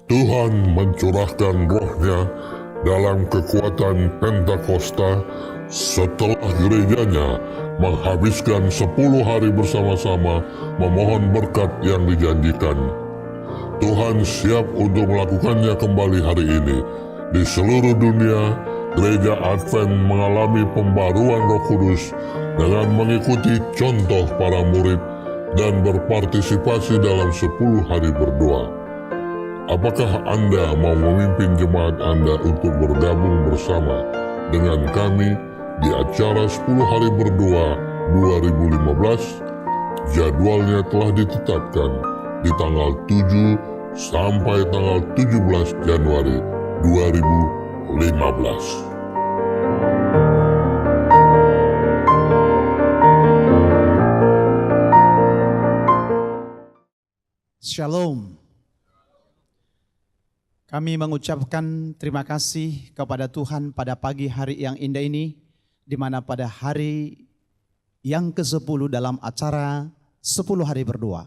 Tuhan mencurahkan rohnya dalam kekuatan Pentakosta setelah gerejanya menghabiskan 10 hari bersama-sama memohon berkat yang dijanjikan. Tuhan siap untuk melakukannya kembali hari ini. Di seluruh dunia, Gereja Advent mengalami pembaruan Roh Kudus dengan mengikuti contoh para murid dan berpartisipasi dalam 10 hari berdoa. Apakah Anda mau memimpin jemaat Anda untuk bergabung bersama dengan kami di acara 10 hari berdoa 2015? Jadwalnya telah ditetapkan di tanggal 7 sampai tanggal 17 Januari 2015. Shalom. Kami mengucapkan terima kasih kepada Tuhan pada pagi hari yang indah ini, di mana pada hari yang ke-10 dalam acara 10 hari berdoa,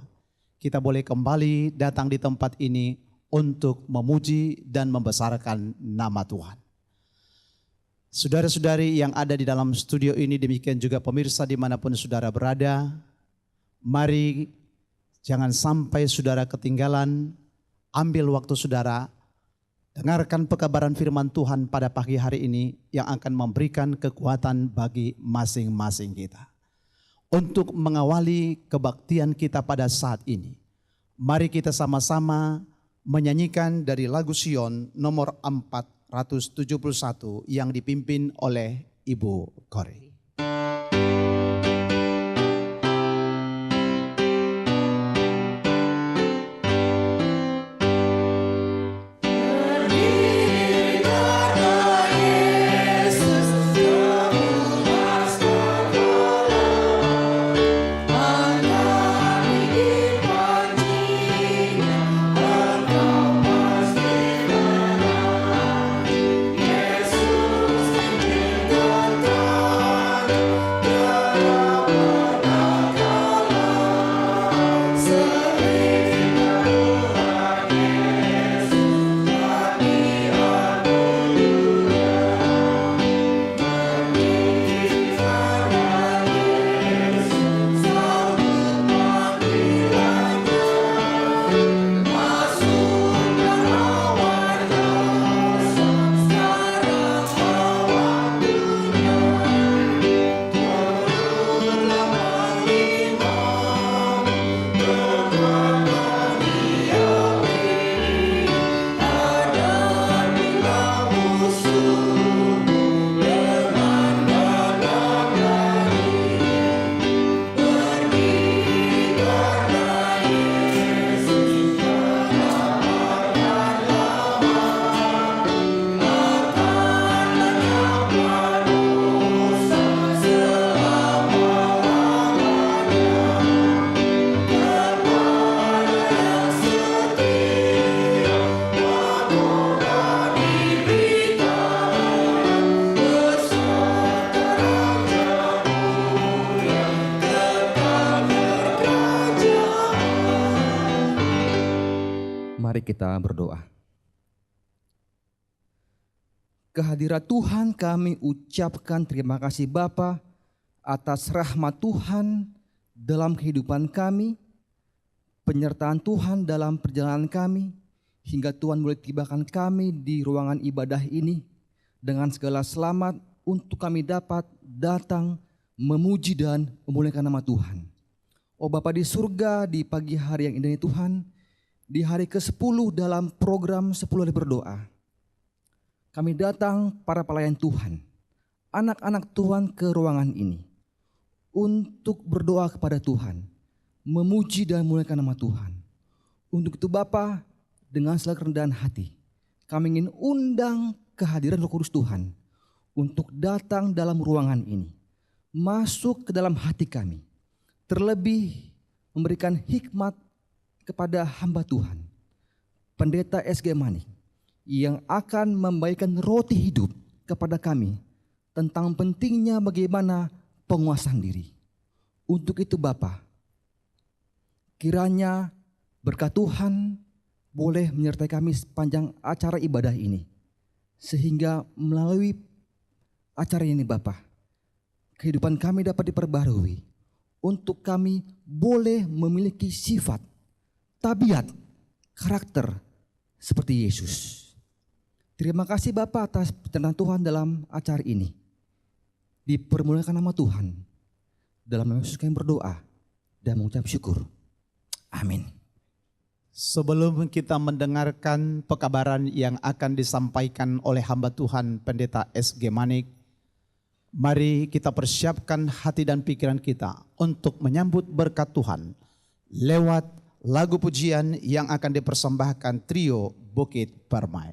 kita boleh kembali datang di tempat ini untuk memuji dan membesarkan nama Tuhan. Saudara-saudari yang ada di dalam studio ini, demikian juga pemirsa dimanapun saudara berada, mari jangan sampai saudara ketinggalan, ambil waktu saudara, dengarkan pekabaran firman Tuhan pada pagi hari ini yang akan memberikan kekuatan bagi masing-masing kita. Untuk mengawali kebaktian kita pada saat ini, mari kita sama-sama menyanyikan dari lagu Sion nomor 471 yang dipimpin oleh Ibu Kore. Mari kita berdoa. Kehadirat Tuhan kami ucapkan terima kasih Bapa atas rahmat Tuhan dalam kehidupan kami, penyertaan Tuhan dalam perjalanan kami, hingga Tuhan boleh tibakan kami di ruangan ibadah ini dengan segala selamat untuk kami dapat datang memuji dan memuliakan nama Tuhan. Oh Bapa di surga, di pagi hari yang indah ini Tuhan, di hari ke-10 dalam program 10 hari berdoa, kami datang para pelayan Tuhan, anak-anak Tuhan ke ruangan ini untuk berdoa kepada Tuhan, memuji dan memuliakan nama Tuhan. Untuk itu Bapa, dengan segala kerendahan hati, kami ingin undang kehadiran Roh Kudus Tuhan untuk datang dalam ruangan ini, masuk ke dalam hati kami, terlebih memberikan hikmat kepada hamba Tuhan, Pendeta SG Manik, yang akan membagikan roti hidup kepada kami tentang pentingnya bagaimana penguasaan diri. Untuk itu Bapa, kiranya berkat Tuhan boleh menyertai kami sepanjang acara ibadah ini. Sehingga melalui acara ini Bapa, kehidupan kami dapat diperbarui. Untuk kami boleh memiliki sifat, tabiat, karakter seperti Yesus. Terima kasih Bapa atas pertolongan Tuhan dalam acara ini. Dipermuliakan nama Tuhan. Dalam nama Yesus kami berdoa dan mengucap syukur. Amin. Sebelum kita mendengarkan pekabaran yang akan disampaikan oleh hamba Tuhan Pendeta S.G. Manik, mari kita persiapkan hati dan pikiran kita untuk menyambut berkat Tuhan lewat lagu pujian yang akan dipersembahkan trio Bukit Permai.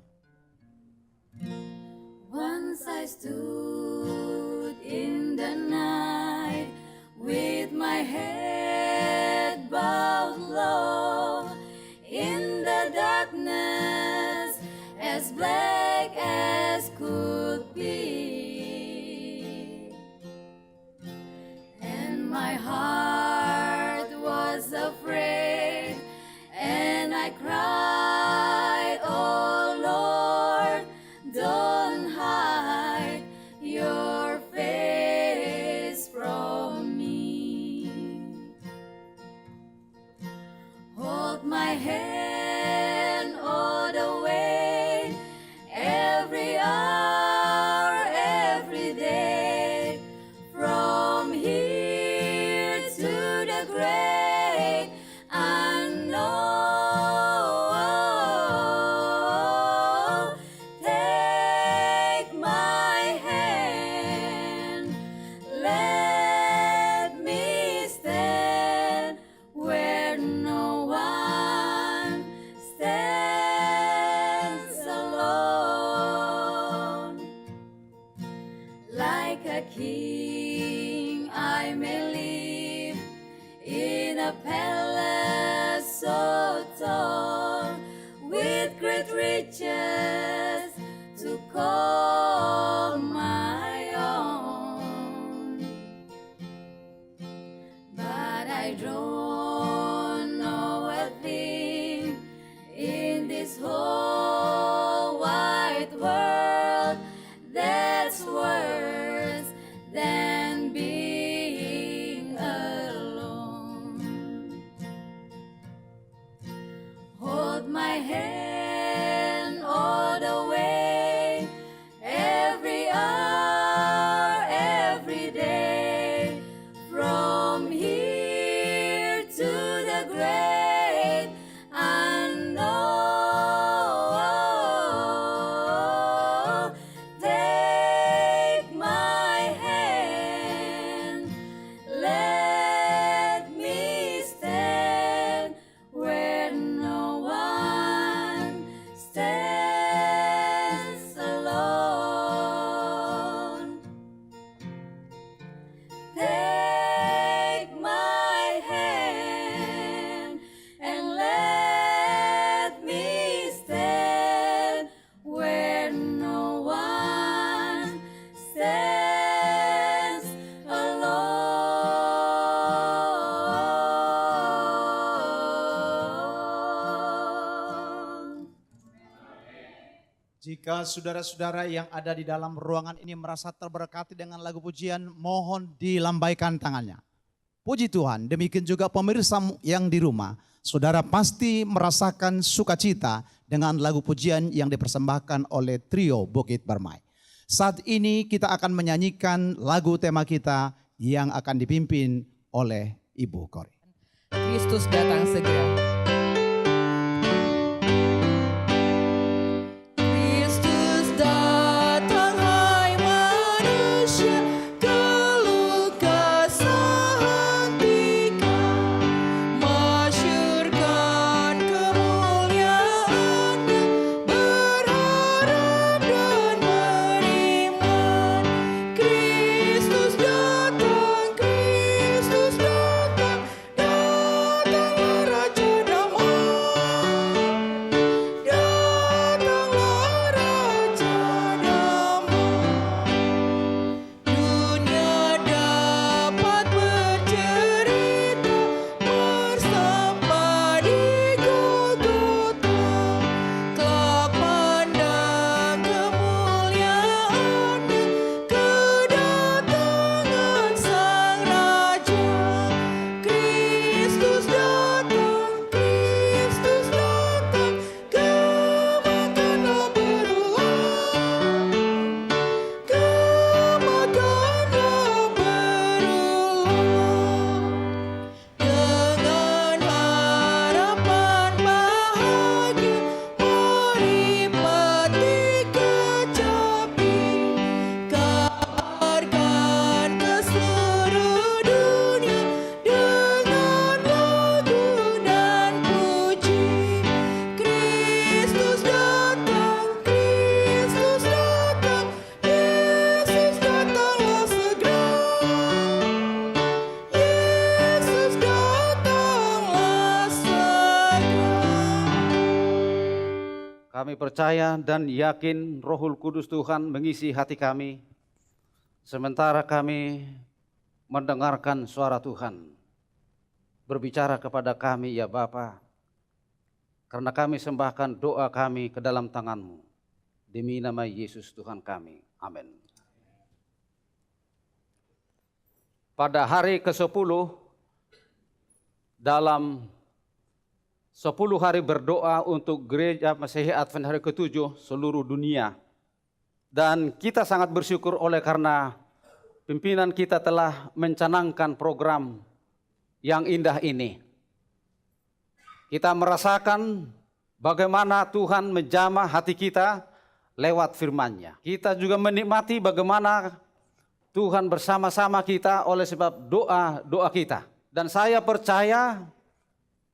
Once I stood in the night with my head bowed low in the darkness as black as could be, and my heart was afraid, and I cried, oh Lord, don't hide your face from me. Hold my hand all the way, every hour, every day, from here to the great unknown. Take my hand, let me stand where no one stands alone. Like a king I may live in a palace so tall, with great riches to call my own. But I don't know a thing in this whole wide world that's worse than being alone. Hold my hand all the way, every hour, every day, from here to the great unknown. Take my hand, let me stand where no one stands alone. Take my hand and let me stand where no one stands alone. Jika saudara-saudara yang ada di dalam ruangan ini merasa terberkati dengan lagu pujian, mohon dilambaikan tangannya. Puji Tuhan, demikian juga pemirsa yang di rumah, saudara pasti merasakan sukacita dengan lagu pujian yang dipersembahkan oleh trio Bukit Permai. Saat ini kita akan menyanyikan lagu tema kita yang akan dipimpin oleh Ibu Kori. Kristus datang segera. Kristus datang, hai manusia, keluh kesah hentikan, masyurkan kemuliaan-Nya, berharap dan beriman. Kristus datang, datanglah Raja damai. Kami percaya dan yakin Rohul Kudus Tuhan mengisi hati kami, sementara kami mendengarkan suara Tuhan. Berbicara kepada kami ya Bapa, karena kami sembahkan doa kami ke dalam tangan-Mu. Demi nama Yesus Tuhan kami. Amin. Pada hari ke-10 dalam 10 hari berdoa untuk Gereja Masehi Advent hari ke-7 seluruh dunia. Dan kita sangat bersyukur oleh karena pimpinan kita telah mencanangkan program yang indah ini. Kita merasakan bagaimana Tuhan menjamah hati kita lewat firman-Nya. Kita juga menikmati bagaimana Tuhan bersama-sama kita oleh sebab doa-doa kita. Dan saya percaya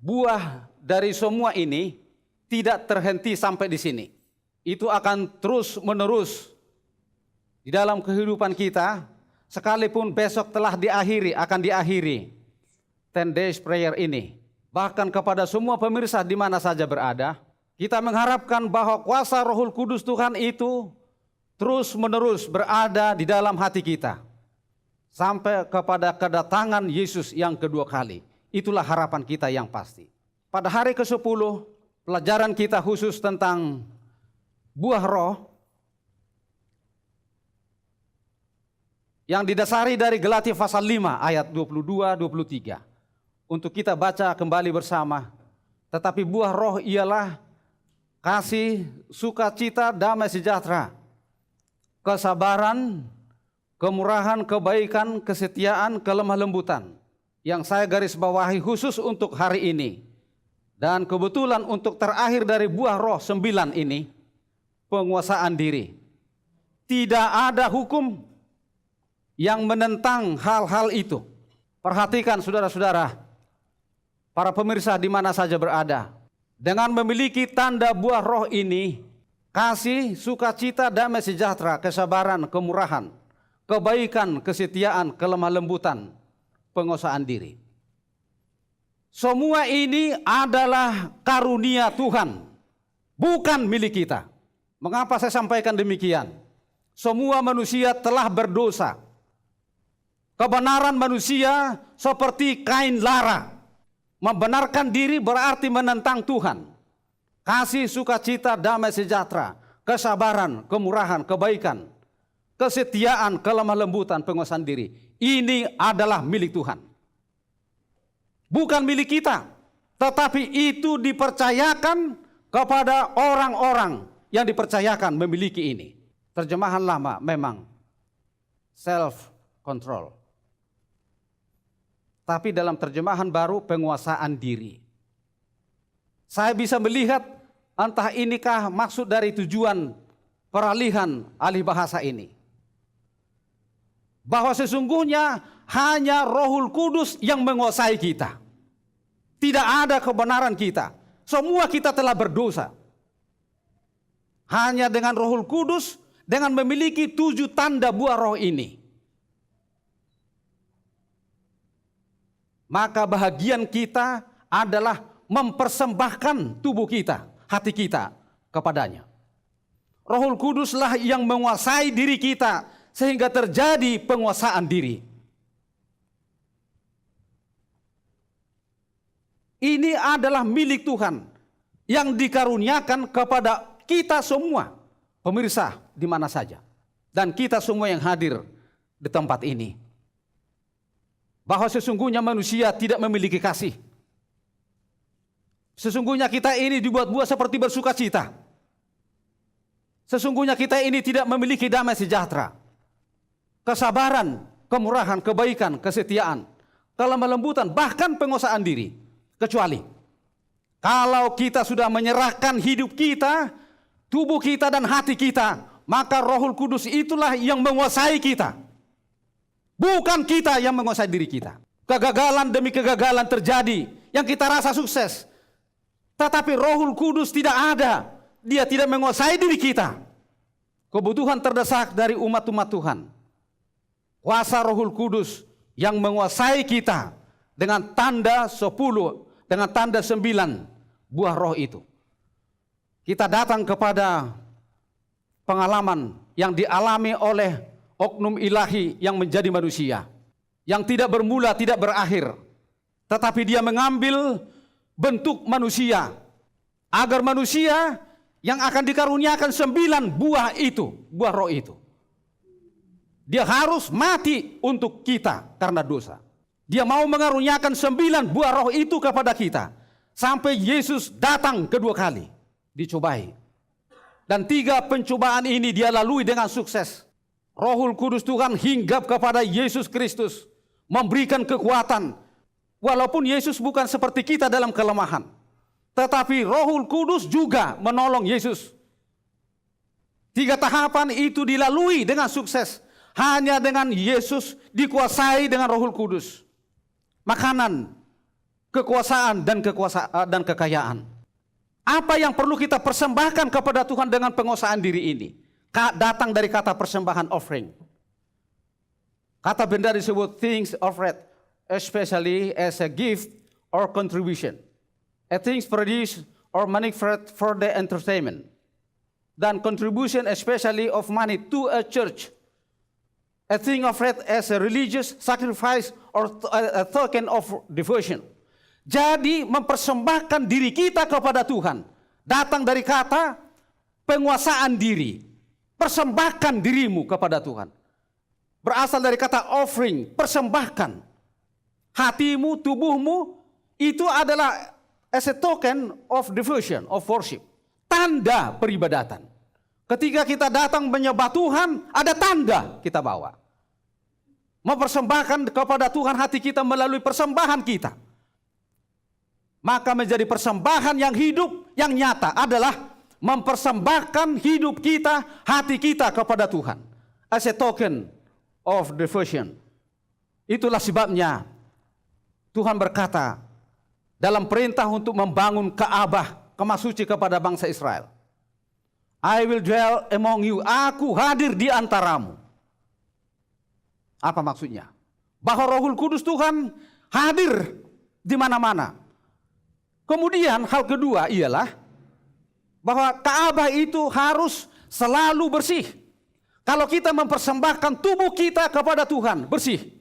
buah dari semua ini tidak terhenti sampai di sini. Itu akan terus menerus di dalam kehidupan kita, sekalipun besok telah akan diakhiri 10 days prayer ini. Bahkan kepada semua pemirsa di mana saja berada, kita mengharapkan bahwa kuasa Rohul Kudus Tuhan itu terus menerus berada di dalam hati kita. Sampai kepada kedatangan Yesus yang kedua kali. Itulah harapan kita yang pasti. Pada hari ke-10, pelajaran kita khusus tentang buah roh yang didasari dari Galatia pasal 5 ayat 22-23. Untuk kita baca kembali bersama. Tetapi buah roh ialah kasih, sukacita, damai sejahtera, kesabaran, kemurahan, kebaikan, kesetiaan, kelemah lembutan. Yang saya garis bawahi khusus untuk hari ini. Dan kebetulan untuk terakhir dari buah roh 9 ini, penguasaan diri. Tidak ada hukum yang menentang hal-hal itu. Perhatikan saudara-saudara, para pemirsa di mana saja berada. Dengan memiliki tanda buah roh ini, kasih, sukacita, damai sejahtera, kesabaran, kemurahan, kebaikan, kesetiaan, kelemah lembutan, penguasaan diri. Semua ini adalah karunia Tuhan, bukan milik kita. Mengapa saya sampaikan demikian? Semua manusia telah berdosa. Kebenaran manusia seperti kain lara. Membenarkan diri berarti menentang Tuhan. Kasih, sukacita, damai sejahtera, kesabaran, kemurahan, kebaikan, kesetiaan, kelemah lembutan, penguasaan diri. Ini adalah milik Tuhan. Bukan milik kita, tetapi itu dipercayakan kepada orang-orang yang dipercayakan memiliki ini. Terjemahan lama memang self-control. Tapi dalam terjemahan baru penguasaan diri. Saya bisa melihat entah inikah maksud dari tujuan peralihan alih bahasa ini. Bahwa sesungguhnya hanya Rohul Kudus yang menguasai kita. Tidak ada kebenaran kita. Semua kita telah berdosa. Hanya dengan Rohul Kudus, dengan memiliki 7 tanda buah roh ini, maka bahagian kita adalah mempersembahkan tubuh kita, hati kita kepadanya. Rohul Kuduslah yang menguasai diri kita sehingga terjadi penguasaan diri. Ini adalah milik Tuhan yang dikaruniakan kepada kita semua, pemirsa di mana saja, dan kita semua yang hadir di tempat ini. Bahwa sesungguhnya manusia tidak memiliki kasih. Sesungguhnya kita ini dibuat-buat seperti bersukacita. Sesungguhnya kita ini tidak memiliki damai sejahtera, kesabaran, kemurahan, kebaikan, kesetiaan, kelemah lembutan, bahkan penguasaan diri. Kecuali kalau kita sudah menyerahkan hidup kita, tubuh kita dan hati kita, maka Rohul Kudus itulah yang menguasai kita. Bukan kita yang menguasai diri kita. Kegagalan demi kegagalan terjadi yang kita rasa sukses. Tetapi Rohul Kudus tidak ada. Dia tidak menguasai diri kita. Kebutuhan terdesak dari umat-umat Tuhan. Kuasa Rohul Kudus yang menguasai kita dengan tanda 10, dengan tanda 9 buah roh itu. kita datang kepada pengalaman yang dialami oleh oknum ilahi yang menjadi manusia, yang tidak bermula, tidak berakhir, tetapi dia mengambil bentuk manusia, agar manusia yang akan dikaruniakan 9 buah itu, buah roh itu, dia harus mati untuk kita karena dosa. Dia mau mengaruniakan 9 buah roh itu kepada kita, sampai Yesus datang kedua kali, dicobai. Dan 3 pencobaan ini dia lalui dengan sukses. Rohul Kudus Tuhan hinggap kepada Yesus Kristus, memberikan kekuatan. Walaupun Yesus bukan seperti kita dalam kelemahan, tetapi Rohul Kudus juga menolong Yesus. 3 tahapan itu dilalui dengan sukses. Hanya dengan Yesus dikuasai dengan Rohul Kudus. Makanan, kekuasaan dan kekayaan. Apa yang perlu kita persembahkan kepada Tuhan dengan penguasaan diri ini? Datang dari kata persembahan, offering. Kata benda disebut things offered, especially as a gift or contribution. A things produced or manufactured for the entertainment. Dan contribution especially of money to a church. A thing offered as a religious sacrifice or a token of devotion. Jadi mempersembahkan diri kita kepada Tuhan datang dari kata penguasaan diri. Persembahkan dirimu kepada Tuhan. Berasal dari kata offering, persembahkan. Hatimu, tubuhmu itu adalah as a token of devotion, of worship. Tanda peribadatan. Ketika kita datang menyembah Tuhan, ada tanda kita bawa. Mempersembahkan kepada Tuhan hati kita melalui persembahan kita. Maka menjadi persembahan yang hidup, yang nyata adalah mempersembahkan hidup kita, hati kita kepada Tuhan. As a token of devotion. Itulah sebabnya Tuhan berkata dalam perintah untuk membangun Ka'bah, kemah suci kepada bangsa Israel. I will dwell among you. Aku hadir di antaramu. Apa maksudnya? Bahwa Rohul Kudus Tuhan hadir di mana-mana. Kemudian hal kedua ialah bahwa Ka'bah itu harus selalu bersih. Kalau kita mempersembahkan tubuh kita kepada Tuhan, bersih.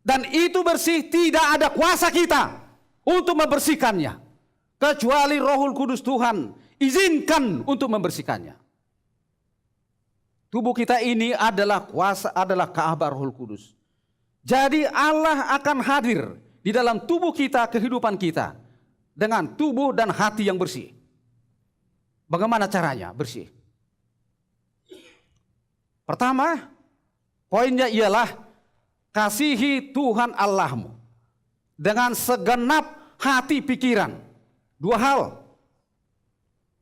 Dan itu bersih, tidak ada kuasa kita untuk membersihkannya. Kecuali Rohul Kudus Tuhan izinkan untuk membersihkannya. Tubuh kita ini adalah kuasa, adalah Ka'bah Rohul Kudus. Jadi Allah akan hadir di dalam tubuh kita, kehidupan kita, dengan tubuh dan hati yang bersih. Bagaimana caranya bersih? Pertama, poinnya ialah kasihi Tuhan Allahmu dengan segenap hati pikiran. 2 hal.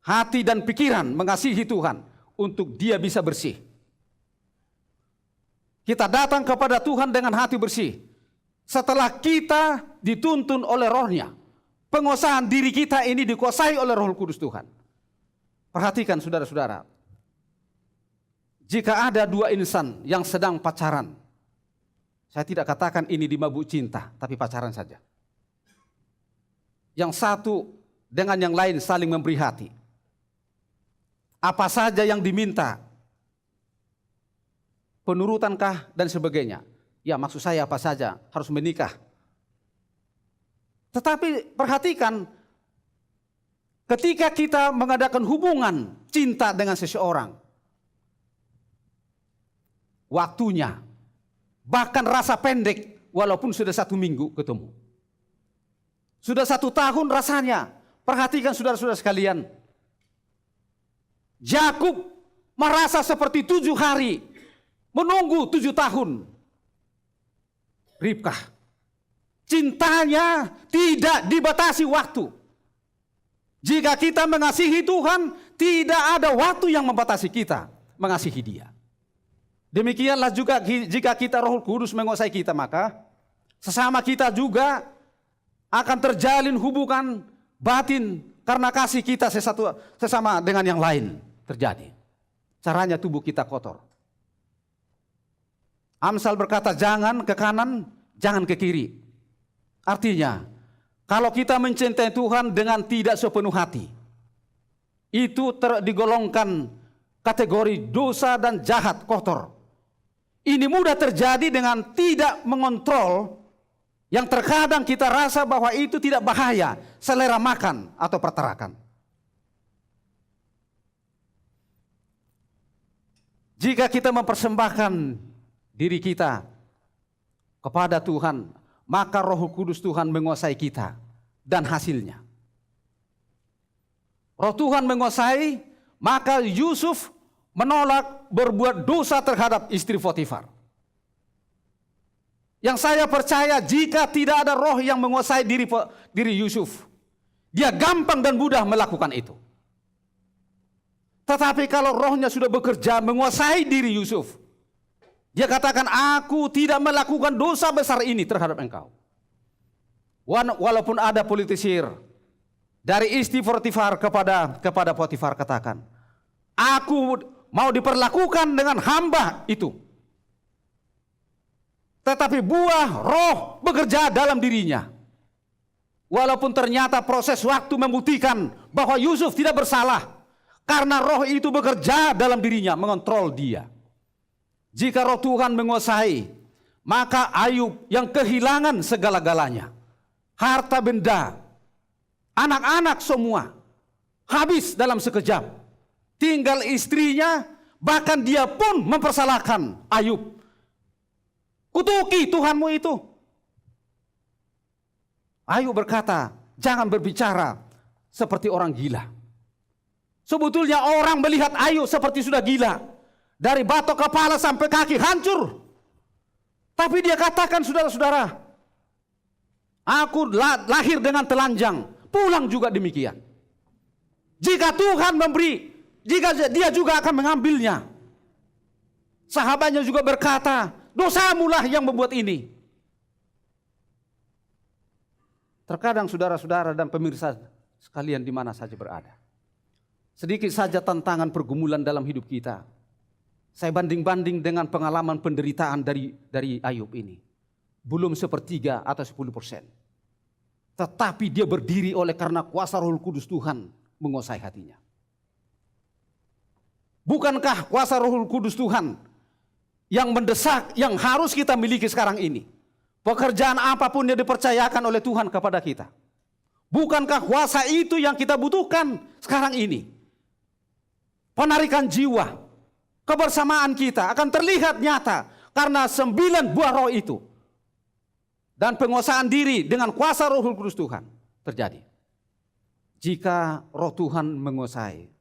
Hati dan pikiran mengasihi Tuhan untuk dia bisa bersih. Kita datang kepada Tuhan dengan hati bersih. Setelah kita dituntun oleh rohnya, penguasaan diri kita ini dikuasai oleh Roh Kudus Tuhan. Perhatikan saudara-saudara, jika ada 2 insan yang sedang pacaran, saya tidak katakan ini dimabuk cinta, tapi pacaran saja. Yang satu dengan yang lain saling memberi hati. Apa saja yang diminta, penurutankah dan sebagainya. Ya maksud saya apa saja, harus menikah. Tetapi perhatikan, ketika kita mengadakan hubungan cinta dengan seseorang, waktunya, bahkan rasa pendek, walaupun sudah 1 minggu ketemu. Sudah 1 tahun rasanya. Perhatikan saudara-saudara sekalian. Yakub merasa seperti 7 hari, menunggu 7 tahun. Ribkah, cintanya tidak dibatasi waktu. Jika kita mengasihi Tuhan, tidak ada waktu yang membatasi kita mengasihi Dia. Demikianlah juga jika kita Roh Kudus menguasai kita, maka sesama kita juga akan terjalin hubungan batin karena kasih kita sesama dengan yang lain terjadi. Caranya tubuh kita kotor. Amsal berkata jangan ke kanan, jangan ke kiri. Artinya, kalau kita mencintai Tuhan dengan tidak sepenuh hati, itu digolongkan kategori dosa dan jahat, kotor. Ini mudah terjadi dengan tidak mengontrol yang terkadang kita rasa bahwa itu tidak bahaya, selera makan atau perterakan. Jika kita mempersembahkan diri kita kepada Tuhan, maka Roh Kudus Tuhan menguasai kita dan hasilnya. Roh Tuhan menguasai, maka Yusuf menolak berbuat dosa terhadap istri Potifar. Yang saya percaya jika tidak ada roh yang menguasai diri Yusuf, dia gampang dan mudah melakukan itu. Tetapi kalau rohnya sudah bekerja menguasai diri Yusuf, dia katakan, aku tidak melakukan dosa besar ini terhadap engkau. Walaupun ada politisir dari istri Potifar kepada Potifar katakan, aku mau diperlakukan dengan hamba itu. Tetapi buah roh bekerja dalam dirinya. Walaupun ternyata proses waktu membuktikan bahwa Yusuf tidak bersalah. Karena roh itu bekerja dalam dirinya, mengontrol dia. Jika roh Tuhan menguasai, maka Ayub yang kehilangan segala-galanya, harta benda, anak-anak semua, habis dalam sekejap. Tinggal istrinya, bahkan dia pun mempersalahkan Ayub. Kutuki Tuhanmu itu. Ayub berkata, jangan berbicara seperti orang gila. Sebetulnya orang melihat Ayub seperti sudah gila. Dari batok kepala sampai kaki hancur. Tapi dia katakan, saudara-saudara, aku lahir dengan telanjang, pulang juga demikian. Jika Tuhan memberi, jika dia juga akan mengambilnya. Sahabatnya juga berkata, dosamulah yang membuat ini. Terkadang saudara-saudara dan pemirsa sekalian di mana saja berada, sedikit saja tantangan pergumulan dalam hidup kita. Saya banding-banding dengan pengalaman penderitaan dari Ayub ini. Belum 1/3 atau 10%. Tetapi dia berdiri oleh karena kuasa Roh Kudus Tuhan menguasai hatinya. Bukankah kuasa Roh Kudus Tuhan yang mendesak, yang harus kita miliki sekarang ini? Pekerjaan apapun yang dipercayakan oleh Tuhan kepada kita. Bukankah kuasa itu yang kita butuhkan sekarang ini? Penarikan jiwa, kebersamaan kita akan terlihat nyata karena 9 buah roh itu. Dan penguasaan diri dengan kuasa Roh Kudus Tuhan terjadi. Jika roh Tuhan menguasai,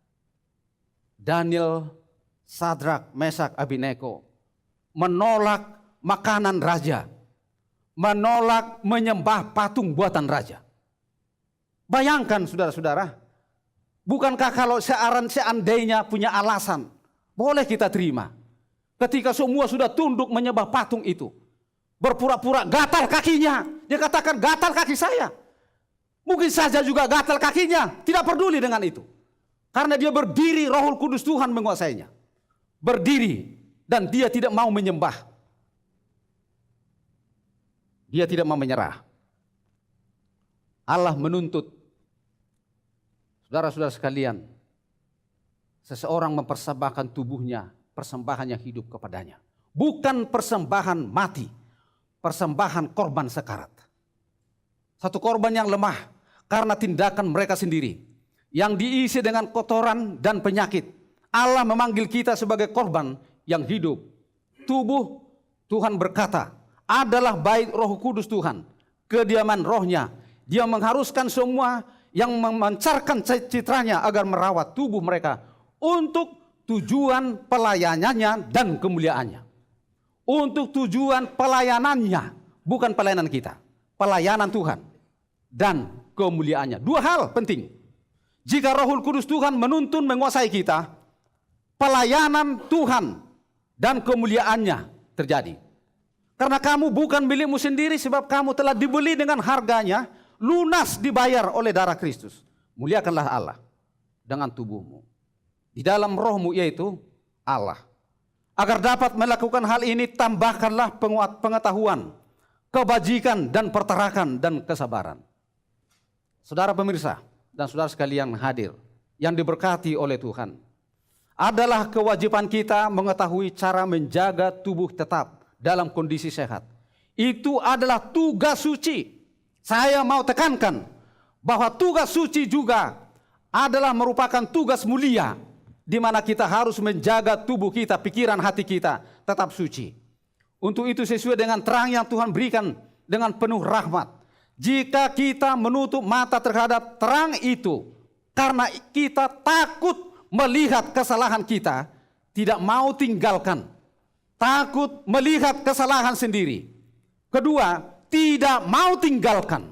Daniel, Sadrak, Mesak, Abednego menolak makanan raja, menolak menyembah patung buatan raja. Bayangkan saudara-saudara, bukankah kalau seandainya punya alasan, boleh kita terima. Ketika semua sudah tunduk menyembah patung itu, berpura-pura gatal kakinya, dia katakan gatal kaki saya. Mungkin saja juga gatal kakinya, tidak peduli dengan itu. Karena dia berdiri, Roh Kudus Tuhan menguasainya. Berdiri dan dia tidak mau menyembah. Dia tidak mau menyerah. Allah menuntut saudara-saudara sekalian, seseorang mempersembahkan tubuhnya, persembahan yang hidup kepadanya. Bukan persembahan mati, persembahan korban sekarat. Satu korban yang lemah karena tindakan mereka sendiri, yang diisi dengan kotoran dan penyakit. Allah memanggil kita sebagai korban yang hidup. Tubuh Tuhan berkata adalah bait Roh Kudus Tuhan, kediaman rohnya. Dia mengharuskan semua yang memancarkan citranya agar merawat tubuh mereka untuk tujuan pelayanannya dan kemuliaannya. Untuk tujuan pelayanannya, bukan pelayanan kita. Pelayanan Tuhan dan kemuliaannya. Dua hal penting. Jika Roh Kudus Tuhan menuntun menguasai kita, pelayanan Tuhan dan kemuliaannya terjadi. Karena kamu bukan milikmu sendiri, sebab kamu telah dibeli dengan harganya, lunas dibayar oleh darah Kristus. Muliakanlah Allah dengan tubuhmu. Di dalam rohmu yaitu Allah. Agar dapat melakukan hal ini, tambahkanlah pengetahuan, kebajikan dan perterakan dan kesabaran. Saudara pemirsa dan saudara sekalian hadir, yang diberkati oleh Tuhan, adalah kewajiban kita mengetahui cara menjaga tubuh tetap dalam kondisi sehat. Itu adalah tugas suci. Saya mau tekankan bahwa tugas suci juga adalah merupakan tugas mulia, di mana kita harus menjaga tubuh kita, pikiran, hati kita tetap suci. Untuk itu sesuai dengan terang yang Tuhan berikan dengan penuh rahmat, jika kita menutup mata terhadap terang itu karena kita takut melihat kesalahan kita, tidak mau tinggalkan, takut melihat kesalahan sendiri. Kedua, tidak mau tinggalkan,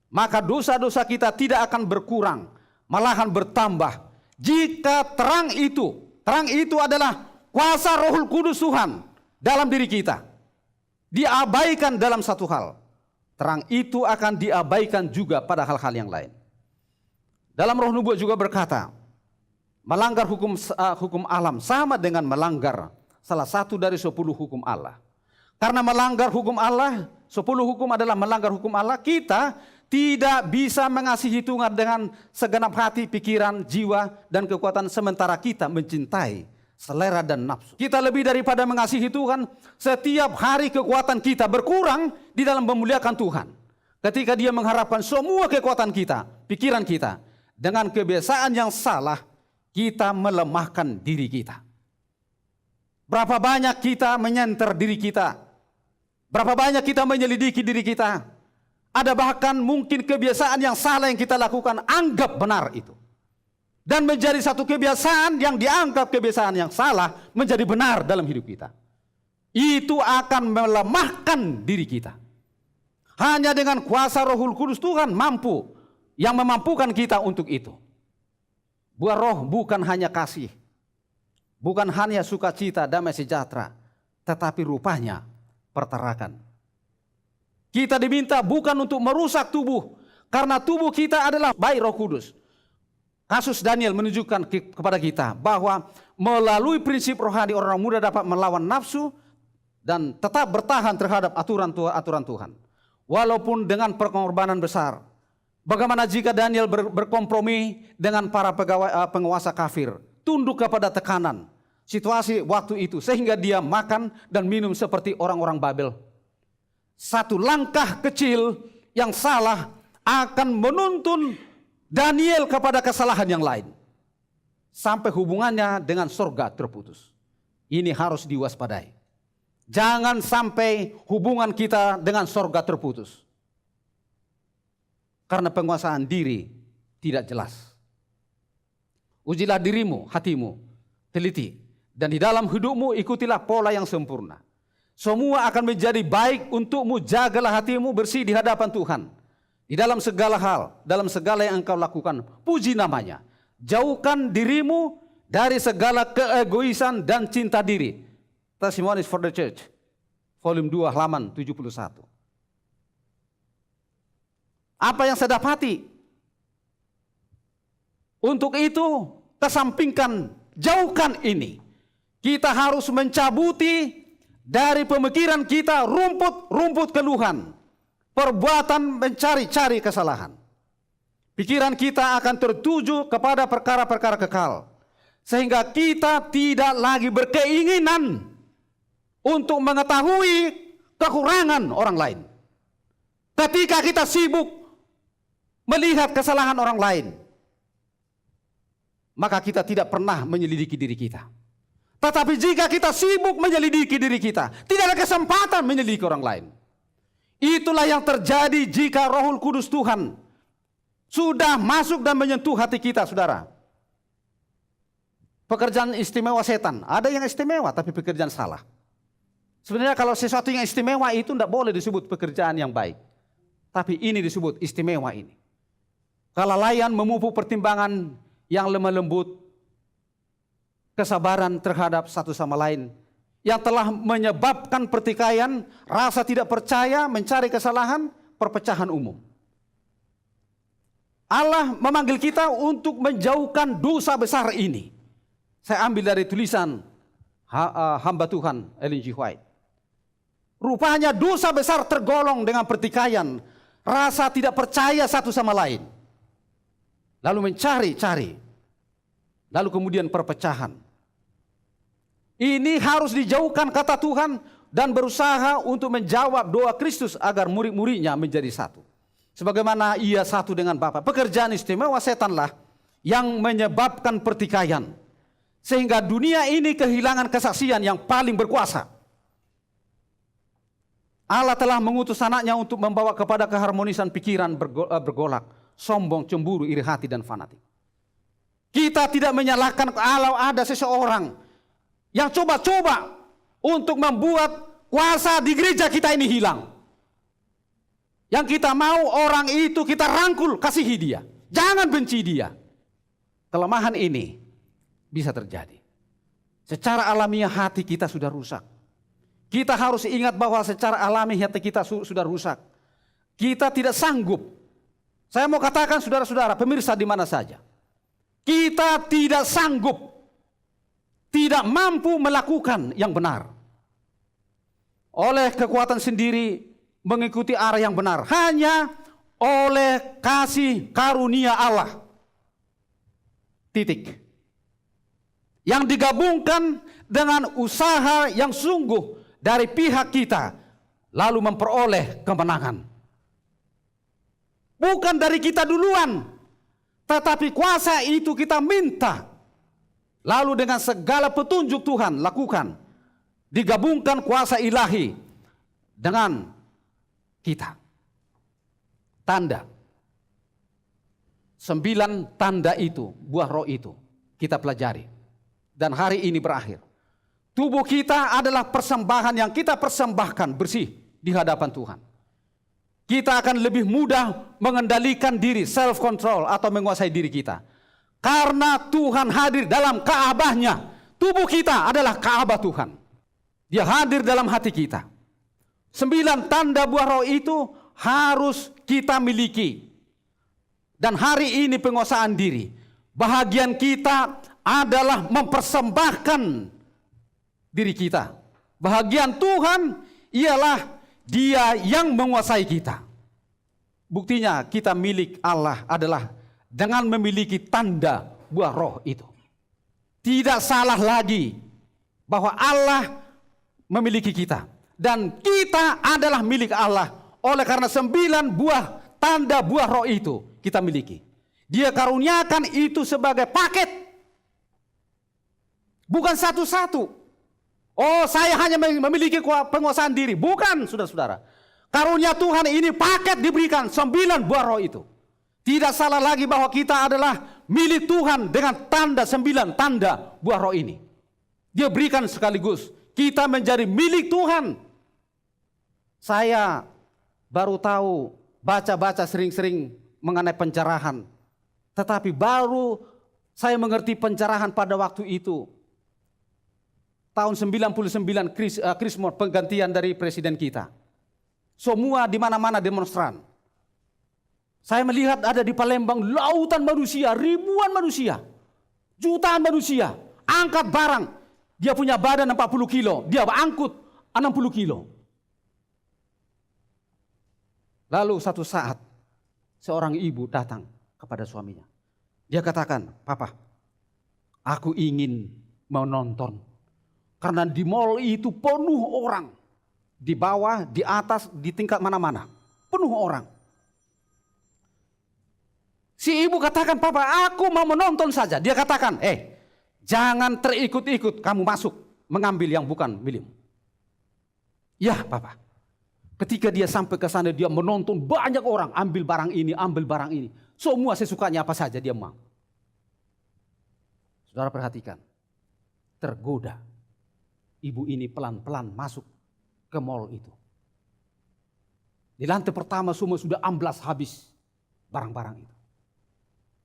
maka dosa-dosa kita tidak akan berkurang, malahan bertambah. Jika terang itu adalah kuasa Roh Kudus Tuhan dalam diri kita, diabaikan dalam satu hal, terang itu akan diabaikan juga pada hal-hal yang lain. Dalam Roh Nubuat juga berkata, melanggar hukum alam sama dengan melanggar salah satu dari 10 hukum Allah. Karena melanggar hukum Allah, 10 hukum adalah melanggar hukum Allah, kita tidak bisa mengasihi Tuhan dengan segenap hati, pikiran, jiwa, dan kekuatan, sementara kita mencintai selera dan nafsu. Kita lebih daripada mengasihi Tuhan, setiap hari kekuatan kita berkurang di dalam memuliakan Tuhan. Ketika Dia mengharapkan semua kekuatan kita, pikiran kita, dengan kebiasaan yang salah, kita melemahkan diri kita. Berapa banyak kita menyenter diri kita, berapa banyak kita menyelidiki diri kita. Ada bahkan mungkin kebiasaan yang salah yang kita lakukan, anggap benar itu. Dan menjadi satu kebiasaan yang dianggap kebiasaan yang salah menjadi benar dalam hidup kita. Itu akan melemahkan diri kita. Hanya dengan kuasa Roh Kudus Tuhan yang memampukan kita untuk itu. Buah roh bukan hanya kasih, bukan hanya sukacita, damai sejahtera, tetapi rupanya pertarakan. Kita diminta bukan untuk merusak tubuh, karena tubuh kita adalah baik Roh Kudus. Kasus Daniel menunjukkan kepada kita bahwa melalui prinsip rohani orang muda dapat melawan nafsu dan tetap bertahan terhadap aturan Tuhan. Walaupun dengan pengorbanan besar. Bagaimana jika Daniel berkompromi dengan para penguasa kafir, tunduk kepada tekanan situasi waktu itu, sehingga dia makan dan minum seperti orang-orang Babel. Satu langkah kecil yang salah akan menuntun Daniel kepada kesalahan yang lain, sampai hubungannya dengan surga terputus. Ini harus diwaspadai. Jangan sampai hubungan kita dengan surga terputus karena penguasaan diri tidak jelas. Ujilah dirimu, hatimu, teliti, dan di dalam hidupmu ikutilah pola yang sempurna. Semua akan menjadi baik untukmu. Jagalah hatimu bersih di hadapan Tuhan. Di dalam segala hal, dalam segala yang engkau lakukan, puji namanya. Jauhkan dirimu dari segala keegoisan dan cinta diri. Testimonies for the Church, volume 2, halaman 71. Apa yang saya dapati? Untuk itu, kesampingkan, jauhkan ini. Kita harus mencabuti dari pemikiran kita rumput keluhan, perbuatan mencari-cari kesalahan. Pikiran kita akan tertuju kepada perkara-perkara kekal, sehingga kita tidak lagi berkeinginan untuk mengetahui kekurangan orang lain. Ketika kita sibuk melihat kesalahan orang lain, maka kita tidak pernah menyelidiki diri kita. Tetapi jika kita sibuk menyelidiki diri kita, tidak ada kesempatan menyelidiki orang lain. Itulah yang terjadi jika Roh Kudus Tuhan sudah masuk dan menyentuh hati kita, saudara. Pekerjaan istimewa setan, ada yang istimewa tapi pekerjaan salah. Sebenarnya kalau sesuatu yang istimewa itu tidak boleh disebut pekerjaan yang baik. Tapi ini disebut istimewa ini. Kelalaian memupuk pertimbangan yang lemah lembut, kesabaran terhadap satu sama lain, yang telah menyebabkan pertikaian, rasa tidak percaya, mencari kesalahan, perpecahan umum. Allah memanggil kita untuk menjauhkan dosa besar ini. Saya ambil dari tulisan hamba Tuhan Ellen G. White. Rupanya dosa besar tergolong dengan pertikaian, rasa tidak percaya satu sama lain. lalu mencari-cari, lalu kemudian perpecahan. Ini harus dijauhkan kata Tuhan dan berusaha untuk menjawab doa Kristus agar murid-muridnya menjadi satu. Sebagaimana ia satu dengan Bapa. Pekerjaan istimewa setanlah yang menyebabkan pertikaian. Sehingga dunia ini kehilangan kesaksian yang paling berkuasa. Allah telah mengutus anaknya untuk membawa kepada keharmonisan pikiran bergolak, sombong, cemburu, iri hati, dan fanatik. Kita tidak menyalahkan kalau ada seseorang yang coba-coba untuk membuat kuasa di gereja kita ini hilang. Yang kita mau orang itu kita rangkul, kasihi dia. Jangan benci dia. Kelemahan ini bisa terjadi. Secara alamiah hati kita sudah rusak. Kita harus ingat bahwa secara alami hati kita sudah rusak. Kita tidak sanggup. Saya mau katakan saudara-saudara, pemirsa di mana saja. Kita tidak sanggup. Tidak mampu melakukan yang benar. Oleh kekuatan sendiri mengikuti arah yang benar. Hanya oleh kasih karunia Allah. Titik. Yang digabungkan dengan usaha yang sungguh dari pihak kita. Lalu memperoleh kemenangan. Bukan dari kita duluan. Tetapi kuasa itu kita minta. Lalu dengan segala petunjuk Tuhan lakukan. Digabungkan kuasa ilahi dengan kita. Tanda. 9 tanda itu, buah roh itu. Kita pelajari. Dan hari ini berakhir. Tubuh kita adalah persembahan yang kita persembahkan bersih di hadapan Tuhan. Kita akan lebih mudah mengendalikan diri, self control atau menguasai diri kita. Karena Tuhan hadir dalam Ka'bahnya. Tubuh kita adalah Ka'bah Tuhan. Dia hadir dalam hati kita. 9 tanda buah roh itu harus kita miliki. Dan hari ini penguasaan diri. Bahagian kita adalah mempersembahkan diri kita. Bahagian Tuhan ialah Dia yang menguasai kita. Buktinya kita milik Allah adalah dengan memiliki tanda buah roh itu. Tidak salah lagi bahwa Allah memiliki kita. Dan kita adalah milik Allah. Oleh karena 9 buah tanda buah roh itu kita miliki. Dia karuniakan itu sebagai paket. Bukan satu-satu. Oh, saya hanya memiliki penguasaan diri. Bukan, saudara-saudara. Karunia Tuhan ini paket diberikan 9 buah roh itu. Tidak salah lagi bahwa kita adalah milik Tuhan dengan tanda 9 tanda buah roh ini. Dia berikan sekaligus. Kita menjadi milik Tuhan. Saya baru tahu, baca-baca sering-sering mengenai pencerahan. Tetapi baru saya mengerti pencerahan pada waktu itu. Tahun 99 Krismon, penggantian dari presiden kita. Semua di mana-mana demonstran. Saya melihat ada di Palembang lautan manusia, ribuan manusia, jutaan manusia, angkat barang. Dia punya badan 40 kilo, dia angkut 60 kilo. Lalu satu saat, seorang ibu datang kepada suaminya. Dia katakan, "Papa, aku ingin menonton. Karena di mall itu penuh orang. Di bawah, di atas, di tingkat mana-mana. Penuh orang. Si ibu katakan, "Papa, aku mau menonton saja." Dia katakan, jangan terikut-ikut kamu masuk mengambil yang bukan milikmu. Ya, Papa. Ketika dia sampai ke sana, dia menonton banyak orang ambil barang ini, ambil barang ini. Semua sesukanya apa saja dia mau. Saudara perhatikan, tergoda. Ibu ini pelan-pelan masuk ke mall itu. Di lantai pertama semua sudah amblas habis barang-barang itu.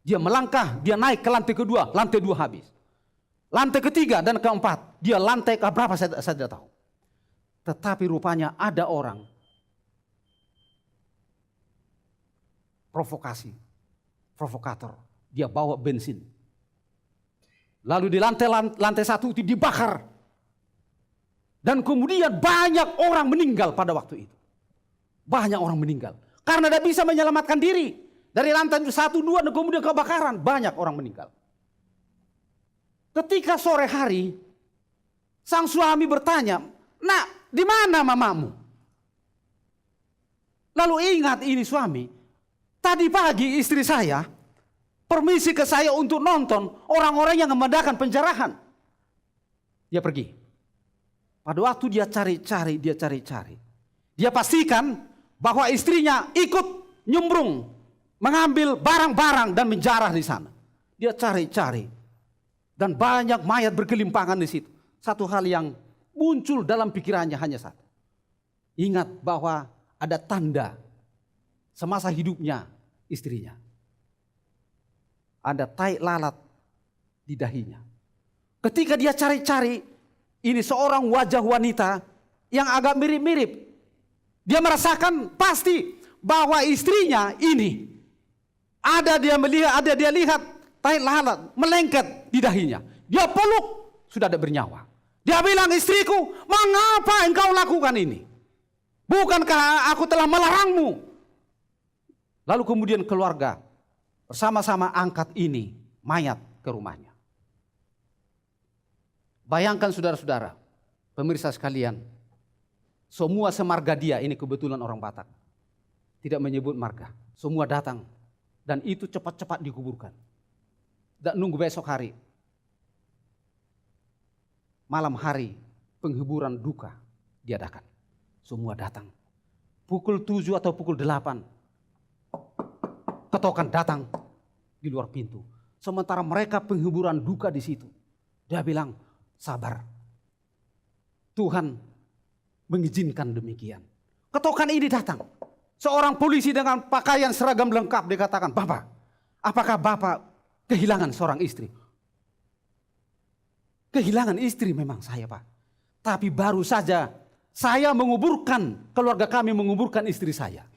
Dia melangkah, dia naik ke lantai kedua, lantai 2 habis. Lantai ketiga dan keempat, dia lantai ke berapa saya tidak tahu. Tetapi rupanya ada orang provokator. Dia bawa bensin. Lalu di lantai 1 itu dibakar. Dan kemudian banyak orang meninggal pada waktu itu. Banyak orang meninggal. Karena tidak bisa menyelamatkan diri. Dari lantai 1, 2 dan kemudian kebakaran, banyak orang meninggal. Ketika sore hari, sang suami bertanya, "Nak, di mana mamamu?" Lalu ingat ini suami, tadi pagi istri saya permisi ke saya untuk nonton orang-orang yang mengadakan penjarahan. Dia pergi. Pada waktu dia cari-cari, dia pastikan bahwa istrinya ikut nyembrung, mengambil barang-barang dan menjarah di sana. Dia cari-cari. Dan banyak mayat bergelimpangan di situ. Satu hal yang muncul dalam pikirannya hanya satu. Ingat bahwa ada tanda semasa hidupnya istrinya. Ada tai lalat di dahinya. Ketika dia cari-cari, ini seorang wajah wanita yang agak mirip-mirip. Dia merasakan pasti bahwa istrinya ini ada dia lihat tai lalat melengket di dahinya. Dia peluk, sudah ada bernyawa. Dia bilang, "Istriku, mengapa engkau lakukan ini? Bukankah aku telah melarangmu?" Lalu kemudian keluarga bersama-sama angkat ini mayat ke rumahnya. Bayangkan saudara-saudara, pemirsa sekalian, semua semarga dia, ini kebetulan orang Batak, tidak menyebut marga, semua datang dan itu cepat-cepat dikuburkan. Dan nunggu besok hari, malam hari penghiburan duka diadakan. Semua datang. Pukul 7 atau pukul 8, ketokan datang di luar pintu. Sementara mereka penghiburan duka di situ. Dia bilang, "Sabar. Tuhan mengizinkan demikian." Ketokan ini datang. Seorang polisi dengan pakaian seragam lengkap dikatakan, "Bapak, apakah Bapak kehilangan seorang istri?" "Kehilangan istri memang saya, Pak. Tapi baru saja saya menguburkan, keluarga kami menguburkan istri saya."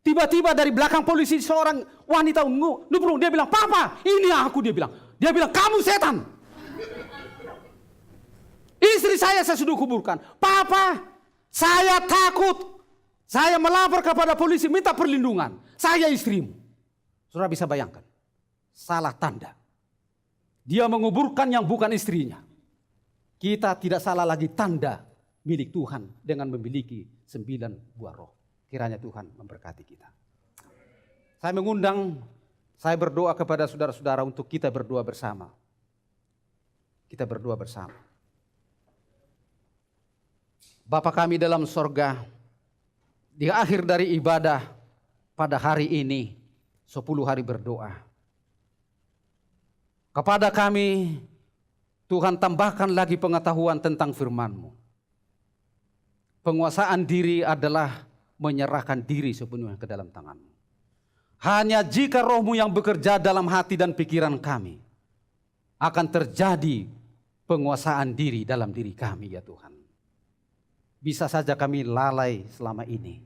Tiba-tiba dari belakang polisi seorang wanita nubrung, dia bilang, "Papa, ini aku," dia bilang. Dia bilang, "Kamu setan. Istri saya sudah kuburkan. Papa, saya takut. Saya melapor kepada polisi minta perlindungan. Saya istrimu." Saudara bisa bayangkan. Salah tanda. Dia menguburkan yang bukan istrinya. Kita tidak salah lagi tanda milik Tuhan dengan memiliki 9 buah roh. Kiranya Tuhan memberkati kita. Saya berdoa kepada saudara-saudara untuk kita berdoa bersama. Kita berdoa bersama. Bapa kami dalam sorga, di akhir dari ibadah pada hari ini, 10 hari berdoa. Kepada kami, Tuhan tambahkan lagi pengetahuan tentang firman-Mu. Penguasaan diri adalah menyerahkan diri sepenuhnya ke dalam tangan-Mu. Hanya jika Roh-Mu yang bekerja dalam hati dan pikiran kami, akan terjadi penguasaan diri dalam diri kami ya Tuhan. Bisa saja kami lalai selama ini.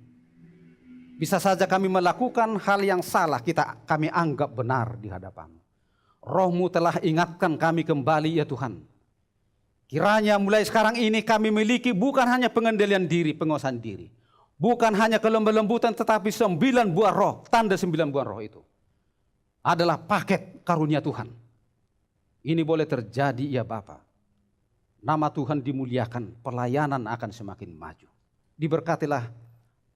Bisa saja kami melakukan hal yang salah, kami anggap benar di hadapan-Mu. Roh-Mu telah ingatkan kami kembali ya Tuhan. Kiranya mulai sekarang ini kami miliki bukan hanya pengendalian diri, penguasaan diri. Bukan hanya kelembutan tetapi 9 buah roh, tanda 9 buah roh itu. Adalah paket karunia Tuhan. Ini boleh terjadi ya Bapa. Nama Tuhan dimuliakan, pelayanan akan semakin maju. Diberkatilah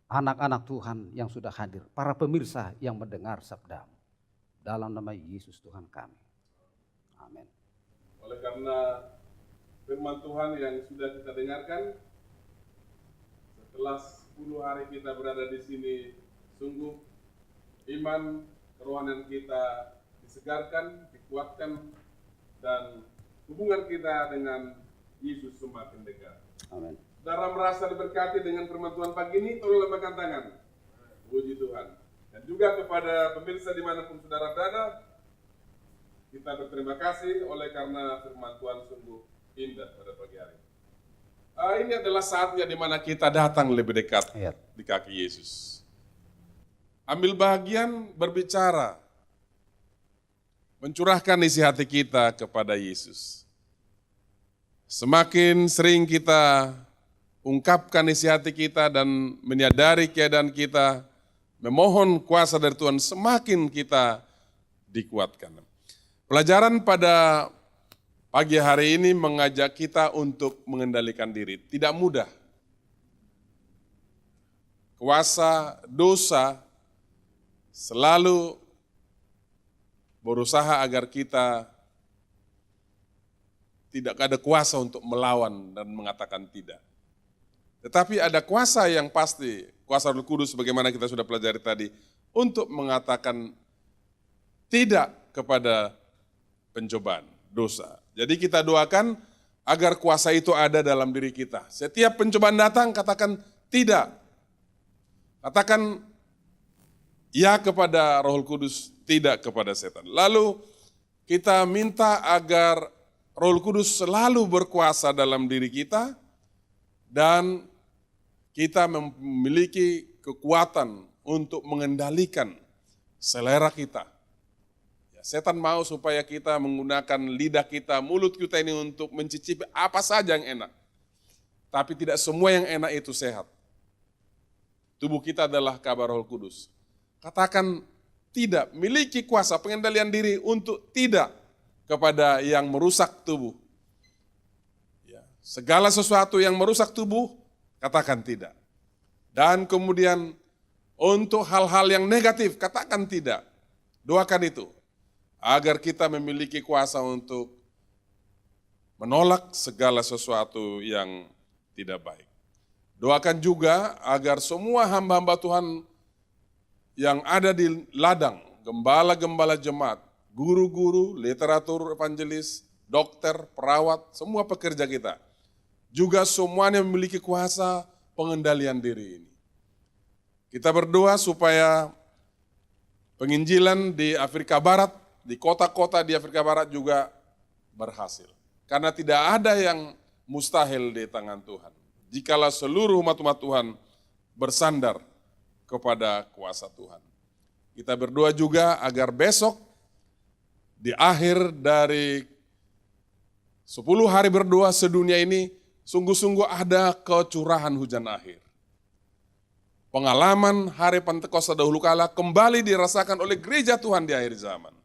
anak-anak Tuhan yang sudah hadir, para pemirsa yang mendengar sabda-Mu. Dalam nama Yesus Tuhan kami. Amin. Oleh karena firman Tuhan yang sudah kita dengarkan, setelah 10 hari kita berada di sini, sungguh iman kerohanian kita disegarkan, dikuatkan, dan hubungan kita dengan Yesus semakin dekat. Amin. Saudara merasa diberkati dengan firman Tuhan pagi ini, tolong lambaikan tangan. Puji Tuhan. Dan juga kepada pemirsa dimanapun saudara berada, kita berterima kasih oleh karena firman Tuhan sungguh indah pada pagi hari. Ini adalah saatnya di mana kita datang lebih dekat di kaki Yesus. Ambil bagian berbicara, mencurahkan isi hati kita kepada Yesus. Semakin sering kita ungkapkan isi hati kita dan menyadari keadaan kita, memohon kuasa dari Tuhan, semakin kita dikuatkan. Pelajaran pada pagi hari ini mengajak kita untuk mengendalikan diri. Tidak mudah. Kuasa dosa selalu berusaha agar kita tidak ada kuasa untuk melawan dan mengatakan tidak. Tetapi ada kuasa yang pasti, kuasa Roh Kudus bagaimana kita sudah pelajari tadi, untuk mengatakan tidak kepada pencobaan, dosa. Jadi kita doakan agar kuasa itu ada dalam diri kita. Setiap pencobaan datang, katakan tidak. Katakan ya kepada Roh Kudus, tidak kepada setan. Lalu kita minta agar Roh Kudus selalu berkuasa dalam diri kita dan kita memiliki kekuatan untuk mengendalikan selera kita. Setan mau supaya kita menggunakan lidah kita, mulut kita ini untuk mencicipi apa saja yang enak. Tapi tidak semua yang enak itu sehat. Tubuh kita adalah kabar Roh Kudus. Katakan tidak, miliki kuasa pengendalian diri untuk tidak kepada yang merusak tubuh. Segala sesuatu yang merusak tubuh, katakan tidak. Dan kemudian untuk hal-hal yang negatif, katakan tidak. Doakan itu. Agar kita memiliki kuasa untuk menolak segala sesuatu yang tidak baik. Doakan juga agar semua hamba-hamba Tuhan yang ada di ladang, gembala-gembala jemaat, guru-guru, literatur evangelis, dokter, perawat, semua pekerja kita, juga semuanya memiliki kuasa pengendalian diri ini. Kita berdoa supaya penginjilan di Afrika Barat, di kota-kota di Afrika Barat juga berhasil. Karena tidak ada yang mustahil di tangan Tuhan. Jikalau seluruh umat-umat Tuhan bersandar kepada kuasa Tuhan. Kita berdoa juga agar besok di akhir dari 10 hari berdoa sedunia ini, sungguh-sungguh ada kecurahan hujan akhir. Pengalaman hari Pentakosta dahulu kala kembali dirasakan oleh gereja Tuhan di akhir zaman.